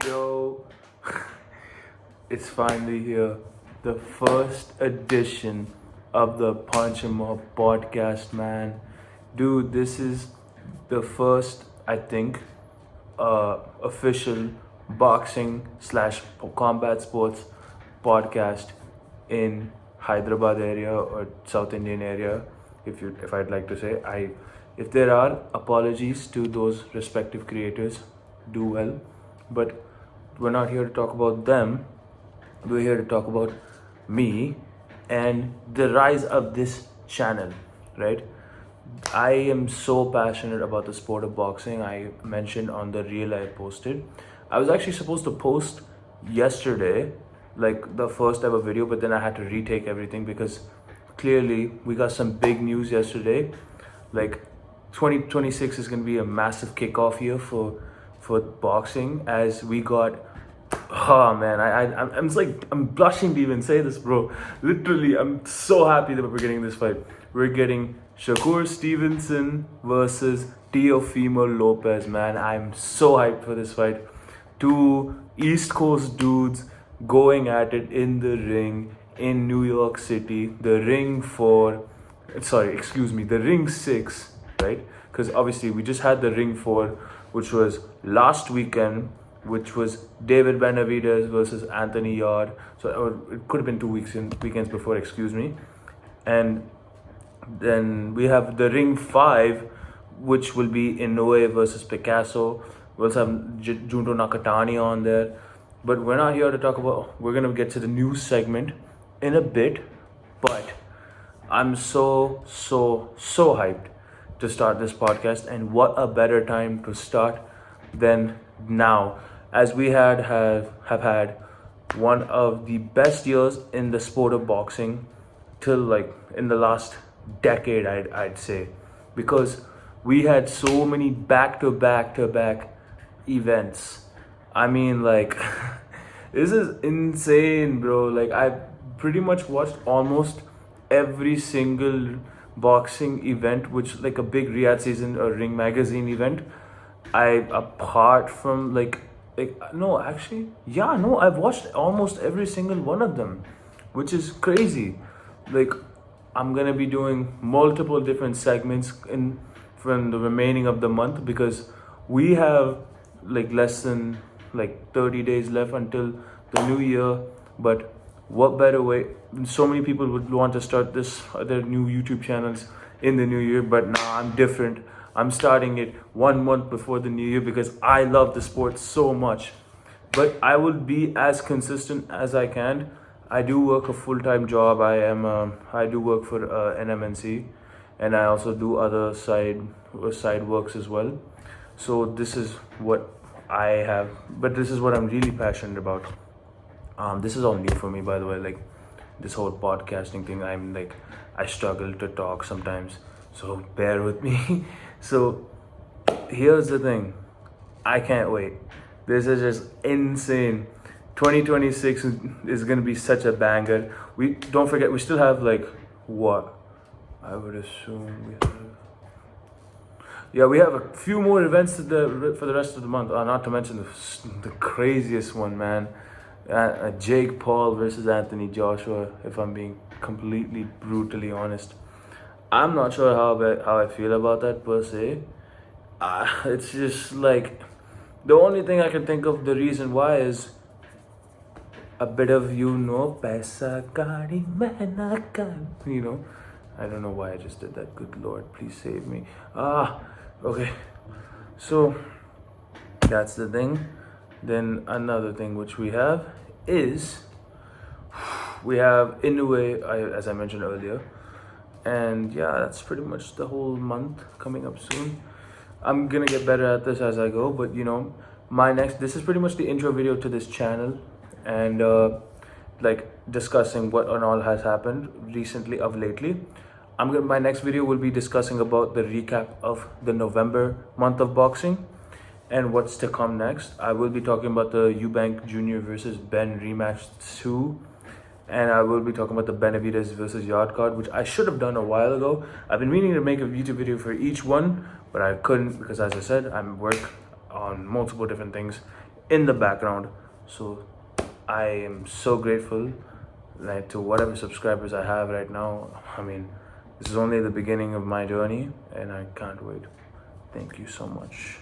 Yo, it's finally here. The first edition of the Punch 'em Up podcast, man. Dude, this is the first, I think, official boxing slash combat sports podcast in Hyderabad area or South Indian area. If I'd like to say, if there are apologies to those respective creators, do well. But we're not here to talk about them. We're here to talk about me and the rise of this channel, right? I am so passionate about the sport of boxing. I mentioned on the reel I posted. I was actually supposed to post yesterday, like the first ever video, but then I had to retake everything because clearly we got some big news yesterday. Like 2026 is going to be a massive kickoff year for boxing as we got. Oh man, I'm just like I'm blushing to even say this, bro. Literally, I'm so happy that we're getting this fight. We're getting Shakur Stevenson versus Teofimo Lopez, man. I'm so hyped for this fight. Two East Coast dudes going at it in the ring in New York City. The ring the ring 6, right? Because obviously we just had the ring 4, which was last weekend, which was David Benavidez versus Anthony Yard. So it could have been 2 weekends before, excuse me. And then we have the ring 5, which will be Inoue versus Picasso. We also have Junto Nakatani on there. But we're not here to talk about, we're going to get to the news segment in a bit. But I'm so hyped to start this podcast. And what a better time to start than now, as we have had one of the best years in the sport of boxing till like in the last decade, I'd say, because we had so many back to back events. I mean, like this is insane, bro. Like I pretty much watched almost every single boxing event, which like a big Riyadh season or Ring magazine event. Apart from I've watched almost every single one of them, which is crazy. Like I'm gonna be doing multiple different segments from the remaining of the month because we have like less than like 30 days left until the new year. But what better way? So many people would want to start their new YouTube channels in the new year, but nah, I'm different. I'm starting it 1 month before the new year because I love the sport so much. But I will be as consistent as I can. I do work a full-time job. I do work for an MNC, and I also do other side works as well. So this is what I have, but this is what I'm really passionate about. This is all new for me, by the way. Like this whole podcasting thing, I struggle to talk sometimes, so bear with me. So here's the thing, I can't wait. This is just insane. 2026 is gonna be such a banger. We don't forget, we still have like what? I would assume we have a few more events for the rest of the month. Not to mention the craziest one, man. Jake Paul versus Anthony Joshua. If I'm being completely brutally honest, I'm not sure how I feel about that per se. It's just like the only thing I can think of the reason why is a bit of paisa gaadi main na kar. I don't know why I just did that. Good Lord, please save me. Okay. So that's the thing. Then another thing which we have is we have Inoue, as I mentioned earlier. And yeah, that's pretty much the whole month coming up soon. I'm gonna get better at this as I go, but this is pretty much the intro video to this channel, and discussing what and all has happened recently of lately. My next video will be discussing about the recap of the November month of boxing and what's to come next. I will be talking about the Eubank Jr. versus Ben rematch 2. And I will be talking about the Benavidez versus Yard card, which I should have done a while ago. I've been meaning to make a YouTube video for each one, but I couldn't because, as I said, I'm work on multiple different things in the background. So I am so grateful, like, to whatever subscribers I have right now. I mean, this is only the beginning of my journey, and I can't wait. Thank you so much.